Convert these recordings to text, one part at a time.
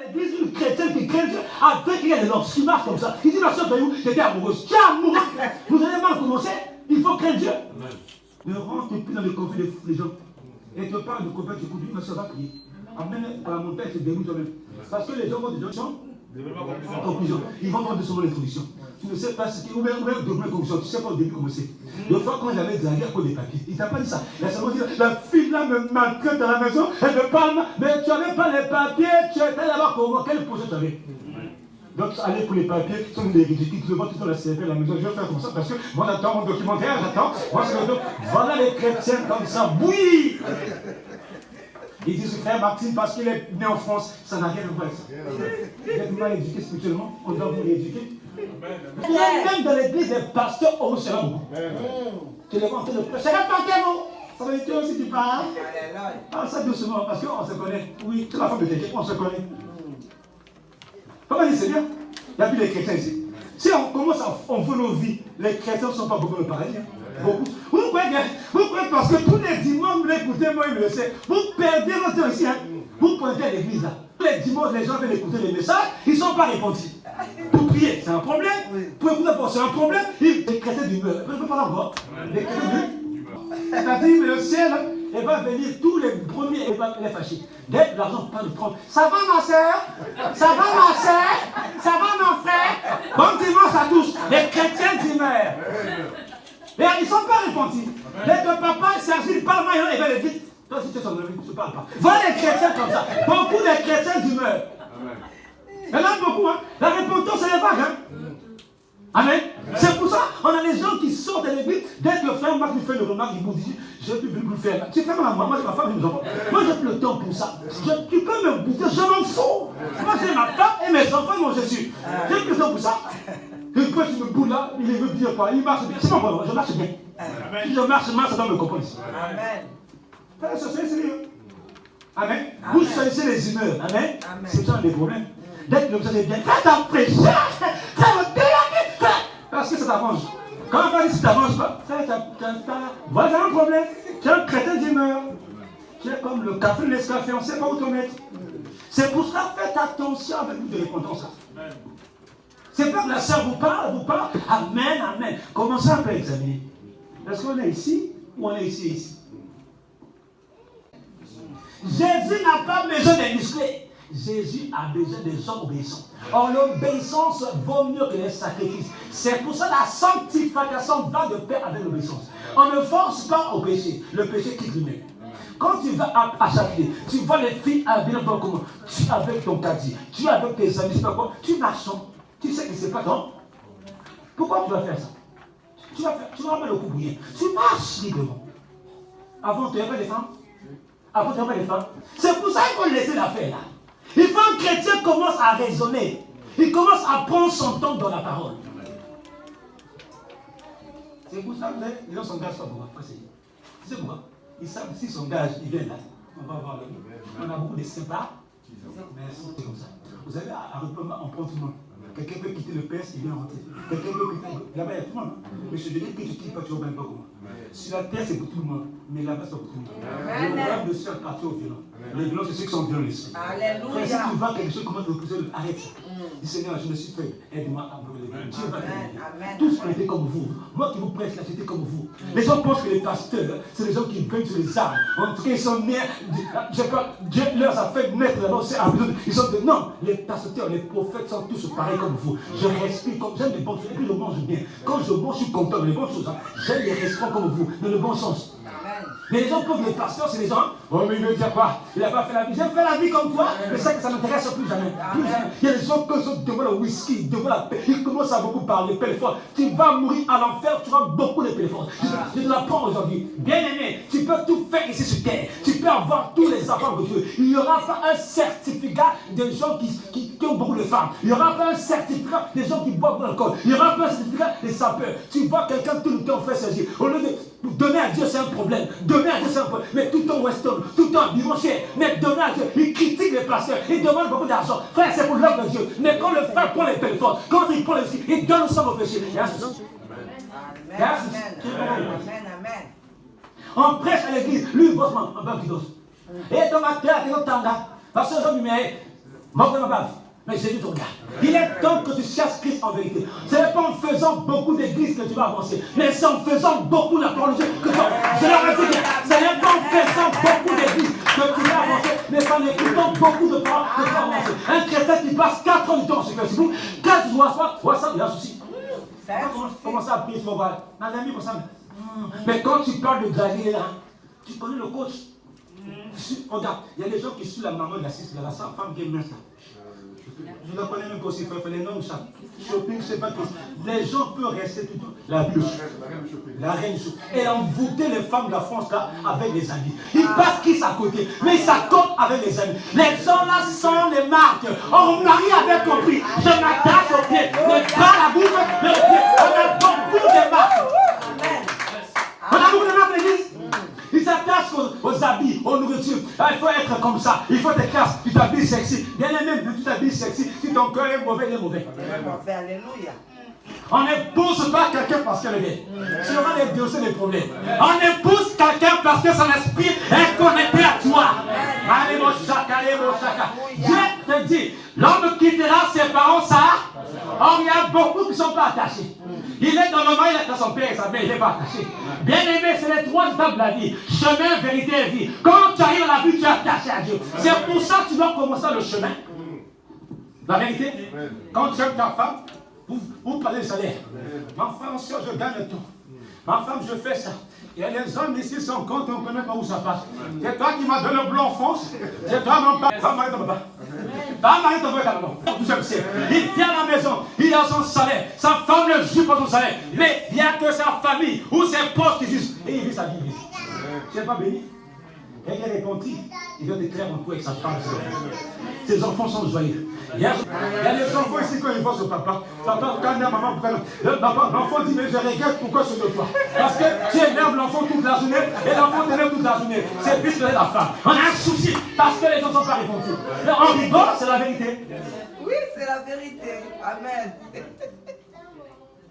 l'église, une chrétienne qui crée Dieu, avec il y a des lobes qui marchent comme ça. Il dit, ma soeur, j'étais amoureuse. Tu es amoureuse. Vous avez mal commencé. Il faut craindre Dieu. Ne rentre plus dans le conflit des gens. Et te parle de copain, tu écoutes, ma soeur va prier. Amène à la montagne, tu déroules toi-même. Parce que les gens vont des gens en conclusion. Ils vont prendre seulement l'introduction. Tu ne sais pas ce qui est, ou même de conclusion, tu ne sais pas au début comment c'est. L'autre fois, quand j'avais dragué à cause des papiers, il t'a pas dit ça. Il a seulement dit, la fille là me maltraite dans la maison, elle me parle, mais tu n'avais pas les papiers, tu étais là-bas comment, quel projet tu avais? Donc, allez pour les papiers, si vous les ridicules, tu le vois tout dans la CFP à la maison, je vais faire comme ça parce que moi j'attends mon documentaire, j'attends. Moi, voilà les chrétiens comme ça, oui! Ils disent, frère Martine, parce qu'il est né en France, ça n'a rien à voir avec ça. Vous êtes mal éduqué spirituellement, on doit vous rééduquer. Même dans l'église, les pasteurs ont cela beaucoup. Tu les vois en train de prêcher, ça veut dire toi aussi tu parles. Parle ça doucement, parce qu'on se connaît. Oui, c'est la femme de quelqu'un, on se connaît. Comment dire, c'est bien? Il n'y a plus les chrétiens ici. Si on commence à on veut nos vies, les chrétiens ne sont pas beaucoup dans le paradis. Beaucoup. Vous croyez parce que tous les dimanches, vous l'écoutez, moi je le sais, vous perdez votre temps ici. Hein. Vous pointez à l'église là. Tous les dimanches, les gens viennent écouter les messages, ils ne sont pas répondus. Pour prier, c'est un problème. Pour écouter, c'est un problème. Les chrétiens d'humeur. Je ne peux pas l'avoir. Les chrétiens d'humeur. Elle a dit, mais le ciel, elle va venir tous les premiers, elle va les fâcher. Dès que l'argent pas de prendre. Ça va ma soeur? Ça va ma soeur? Ça va mon frère? Bon dimanche à tous. Les chrétiens d'humeur. Mais ils ne sont pas répondus. Dès que papa Sergi parle, il va les dire. Toi, si tu es son ami, tu ne parles pas. Voilà les chrétiens comme ça. Beaucoup de chrétiens d'humeur. Il y en a beaucoup. Hein. La repentance, c'est les vagues. Hein. Amen. C'est pour ça on a des gens qui sortent de l'église. Dès que le frère Marc lui fait une remarque, il vous dit, je ne peux plus le faire. Tu fais mal à moi, moi j'ai ma femme et mes enfants. Moi j'ai plus le temps pour ça. Tu peux me bouter, je m'en fous. Moi j'ai ma femme et mes enfants, mon Jésus. J'ai plus le temps pour ça. Et quand tu me boules là, il veut dire quoi? Il marche bien. C'est pas moi, je marche bien. Si je marche mal, ça doit me comprendre ici. Amen. Frère, c'est sérieux. Amen. Vous choisissez les humeurs. Amen. C'est ça les problèmes. Dès que vous allez bien, faites un péché. Parce que ça t'arrange. Quand on va dire que ça t'arrange pas, voilà un problème. Tu es un chrétien d'humeur. Tu es comme le café, l'escafé, on ne sait pas où te mettre. C'est pour ça, faites attention avec vous de répondance. C'est pas que la sœur vous parle. Amen, amen. Comment ça on peut examiner? Est-ce qu'on est ici ou on est ici? Jésus n'a pas besoin des musclés. Jésus a besoin des gens obéissants. Or, l'obéissance vaut mieux que les sacrifices. C'est pour ça que la sanctification va de pair avec l'obéissance. On ne force pas au péché. Le péché quitte lui-même. Quand tu vas à Châtelet, tu vois les filles habillées dans comment? Tu es avec ton caddie, tu es avec tes amis, tu marches. Tu sais que c'est pas ton. Pourquoi tu vas faire ça? Tu vas mettre le coup bouillant. Tu marches librement. Avant, tu n'avais pas des femmes. C'est pour ça qu'il faut laisser l'affaire là. Il faut qu'un chrétien commence à raisonner. Il commence à prendre son temps dans la parole. C'est pour ça que les gens s'engagent pas pour passer. Tu sais pourquoi? Ils savent s'ils s'engagent, ils viennent là. On va voir. On a beaucoup de sympas. Mais c'est comme ça. Vous avez à reprendre, on prend tout le monde. Quelqu'un peut quitter le PS, il vient rentrer. Quelqu'un peut quitter. Là-bas, il y a tout le monde. Mais je te dis que tu ne quittes pas, tu ne vois même pas comment. Sur la terre, c'est pour tout le monde. Mais là-bas, c'est pour tout le monde. Le problème de ceux à partir au violent. Les violents, c'est ceux qui sont violents. Alléluia. Si tu vois quelque chose, comment te repousser, arrête ça. Dis Seigneur, je me suis fait. Aide-moi à me relever. Dieu va t'aider. Tous ont été comme vous. Moi qui vous prêche, là, j'étais comme vous. Les gens pensent que les pasteurs, c'est les gens qui prennent sur les armes. En tout cas, ils sont nés. Dieu leur a fait naître là-bas. Ils sont de. Non, les pasteurs, les prophètes sont tous pareils comme vous. Je respire comme j'aime les bonnes choses. Et puis je mange bien. Quand je mange, je suis content de les bonnes choses. Hein. J'aime les restaurants comme vous, dans le bon sens. Mais les gens pensent que les pasteurs, c'est les gens. Oh, mais il veut dire quoi? Il n'a pas fait la vie. J'ai fait la vie comme toi, mais ça ne m'intéresse plus jamais. Il y a des gens qui sont devant le whisky, devant la paix. Ils commencent à beaucoup parler, téléphone. Tu vas mourir à l'enfer, tu vas beaucoup de téléphones. Je te l'apprends aujourd'hui. Bien aimé, tu peux tout faire ici sur terre. Tu peux avoir tous les enfants que tu veux. Il n'y aura pas un certificat des gens qui ont beaucoup de femmes. Il n'y aura pas un certificat des gens qui boivent de l'alcool. Il n'y aura pas un certificat des sapeurs. Tu vois quelqu'un tout le temps faire ses yeux. Au lieu de donner à Dieu, c'est un problème. Donner à Dieu, c'est un problème. Mais tout en Weston, tout en dimanche, mais donner à Dieu, il critique les pasteurs, il demande beaucoup d'argent. Frère, c'est pour l'œuvre de Dieu. Mais quand le frère prend les téléphones, quand il prend les whisky, il donne son au péché. Amen. On prêche à l'église, lui, bossement, en bas qui dose. Et dans ma terre, il y a un tanga. Parce que je me mets. Mort de ma bave. Mais Jésus te regarde. Il est temps que tu cherches Christ en vérité. Ce n'est pas en faisant beaucoup d'églises que tu vas avancer, mais c'est en faisant beaucoup la parole de Dieu que tu vas. Je leur ai dit, ce n'est pas en faisant beaucoup d'églises que tu vas avancer, mais c'est en écoutant beaucoup de paroles que tu vas avancer. Un chrétien qui passe 4 ans du temps sur Facebook, 4 jours, ça, il y a un souci. Comment ça, prier sur voile? Un ami comme ça. Mais quand tu parles de draguer, tu connais le coach. Regarde, il y a des gens qui suivent la maman de la femme qui est mince là. Je la connais même pas aussi, les noms de ça. Shopping, je sais pas tout. Les gens peuvent rester tout le temps. La bûche. La reine shopping. Et envoûter les femmes de la France là avec les amis. Ils passent qui à côté, mais ils s'accordent avec les amis. Les gens là sont les marques. Or, Marie avait compris. Je m'attache au pied, mais pas la bouche, mais au pied. On a beaucoup de marques. On a beaucoup de marques, l'église. Ils s'attachent aux habits, aux nourritures. Ah, il faut être comme ça. Il faut te casser. Tu t'habilles sexy. Bien aimé, tu t'habilles sexy. Si ton cœur est mauvais, il est mauvais. Alléluia. On n'épouse pas quelqu'un parce qu'elle est belle. C'est vraiment les deux, c'est les problèmes. On épouse quelqu'un parce que son esprit est connecté à toi. Allez, mon chaka, allez, mon chaka. Dieu te dit, l'homme quittera ses parents, ça. Or, il y a beaucoup qui ne sont pas attachés. Il est dans le monde, il est dans son père et sa mère, il n'est pas attaché. Bien aimé, c'est les 3 étapes de la vie. Chemin, vérité et vie. Quand tu arrives à la vie, tu es attaché à Dieu. C'est pour ça que tu dois commencer le chemin. La vérité, quand tu aimes ta femme, vous parlez de salaire. Ma femme, je gagne le temps. Ma femme, je fais ça. Il y a des hommes ici sans compte, on ne connaît pas où ça passe. C'est toi qui m'as donné le blanc France. C'est toi mon papa. Va marier ton papa. Va marier ton papa. Il vient à la maison, il a son salaire. Sa femme ne juge pas son salaire. Mais il n'y a que sa famille ou ses potes qui jugent. Et il vit sa vie. Tu n'es pas béni. Et il est repenti. Il vient d'écrire un coup avec sa femme. Ses enfants sont joyeux. Il y a des enfants ici quand ils voient ce papa. Papa, quand la maman prend l'enfant dit mais je regrette pourquoi je suis de toi. Parce que tu énerves l'enfant toute la journée et l'enfant t'énerve toute la journée. C'est plus que la femme. On a un souci parce que les gens ne sont pas répondus. Mais en rigole, c'est la vérité. Oui, c'est la vérité. Amen.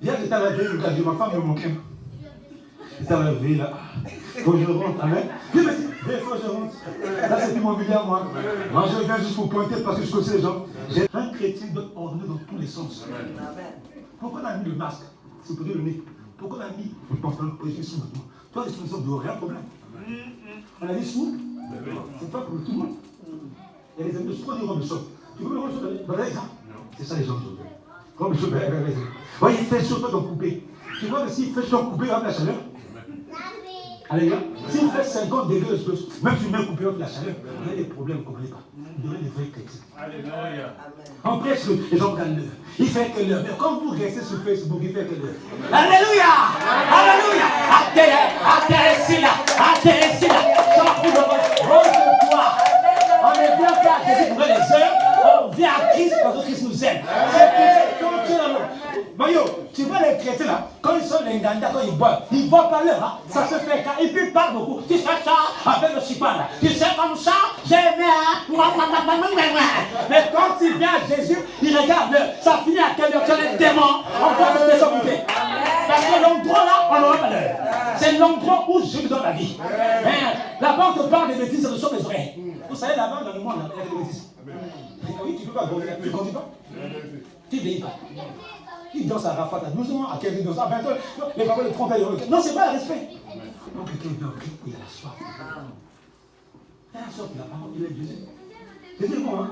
Hier, j'étais à la veille, ma femme me manquait. J'étais à la veille là. Faut que je rentre, amen. Il faut que je rentre. Là, c'est plus mon billet à moi. Moi, je viens juste pour pointer parce que je connais les gens. Un chrétien doit ordonner dans tous les sens. Amen. Pourquoi on a mis le masque? C'est pour dire le nez. Pourquoi on a mis le pantalon précis sous le dos? Toi, les solutions de rien problème. On a dit sous. C'est pas pour tout le monde. Il y a des amis de soins, des robes de choc. Tu veux le robe de choc? C'est ça les gens. Robe de choc, oui, il fait chaud, toi, d'en couper. Tu vois que s'il fait chaud, couper, hop, la chaleur. Alléluia. S'il fait 50 degrés, même si même coupé de la chaleur, il y a des problèmes qu'on ne connaît pas. Il devient des vrais chrétiens. Alléluia. En prêche, les gens regardent l'heure. Il fait que l'heure. Mais quand vous restez sur Facebook, il fait que l'heure. Alléluia. Alléluia. Intéressez-la. Intéressez-la. Rose-toi. On est bien fait à Jésus pour les heures. On vient à Christ parce que Christ nous aime. C'est pour ça que tu es dans le... Mayo, tu vois les chrétiens là, quand ils sont les Nganda, quand ils boivent pas l'heure, hein, ça se fait car ils ne parlent beaucoup. Tu sais ça, avec le chipan là, tu sais comme ça, j'aime, mais quand il vient à Jésus, il regarde l'heure, ça finit à quelle heure, tu as les démons, on doit te désobéir. Parce que l'endroit là, on n'aura pas l'heure. C'est l'endroit où Jésus donne la vie. Là-bas, on te parle des bêtises, ça te sauve les oreilles. Vous savez, là-bas, dans le monde, il y a des bêtises. Oui, tu ne peux pas grandir, tu ne grandis pas. Tu ne vieillis pas. Il danse à Rafat à 12 ans, à 15 ans, à 20 ans, les papas de 30 ans. Non, c'est pas le respect. Donc, quelqu'un vient au Christ, il a la soif. Il a la soif de la parole, il est Jésus. C'est dire bon, hein.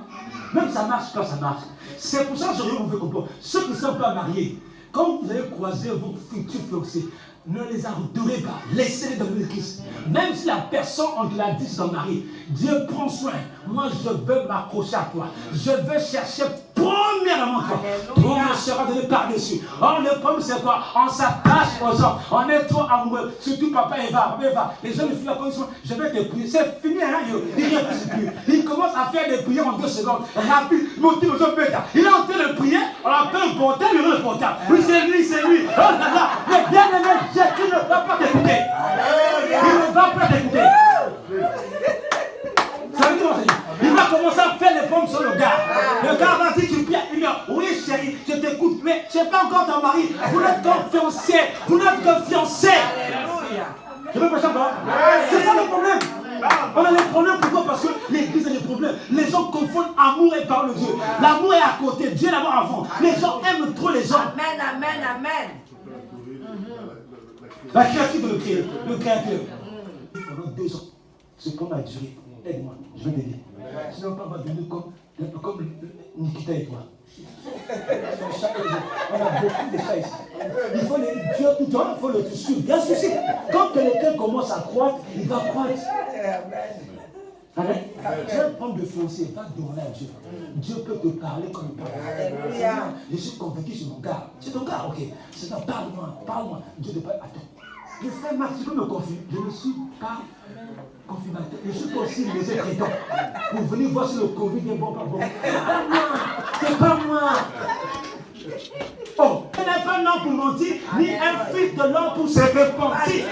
Même ça marche quand ça marche. C'est pour ça que je vous fais comprendre. Ceux qui ne sont pas mariés, quand vous allez croiser vos futurs fiancés, ne les adorez pas, laissez-les dans le Christ. Même si la personne, on te l'a dit, c'est ton mari, Dieu prend soin. Moi, je veux m'accrocher à toi. Je veux chercher premièrement toi. Toi, on sera donné par-dessus. Or, le problème, c'est quoi? On s'attache aux gens. On est trop amoureux. Surtout papa Eva. Les gens, les filles, je vais te prier. C'est fini, hein, il ne réfléchit plus. Il commence à faire des prières en 2 secondes. Rapide, monter aux autres bêta. Il est en train de prier, on appelle le portable, il rend le portable. Oui, c'est lui, c'est lui. Oh là là, mais bien aimé, Jésus ne va pas t'écouter. Il ne va pas t'écouter. Ça veut dire, il va commencer à faire les pommes sur le gars. Le gars va dire, tu pierres, il dit, oui chérie, je t'écoute, mais je n'ai pas encore ton mari. Vous n'êtes qu'un fiancé. Vous n'êtes qu'un fiancé. Je veux pas savoir. C'est ça le problème. On a des problèmes, pourquoi? Parce que l'église a des problèmes. Les gens confondent amour et parole de Dieu. L'amour est à côté, Dieu est d'abord avant. Les gens aiment trop les gens. Amen, amen, amen. La créature de le créateur. Pendant 2 ans, ce qu'on a duré. Aide-moi, je vais t'aider. Sinon, on va devenir comme Nikita et toi. On a beaucoup de chats ici. Il faut les Dieu tout le temps, il faut le suivre. Il y a un souci. Quand quelqu'un commence à croître, il va croître. Amen. Tu vas prendre de foncier, va demander à Dieu. Dieu peut te parler comme il parle. Alléluia. Je suis convaincu sur mon gars. C'est ton gars, ok. C'est ça, parle-moi. Dieu ne parle. Attends. Le frère Marc, tu peux me confier. Je ne suis pas confirmateur. Je suis aussi les écrits. Pour venir voir si le Covid est bon ou pas bon. C'est pas moi. Oh, il n'est pas un homme pour mentir, ni un fils de l'homme pour se repentir.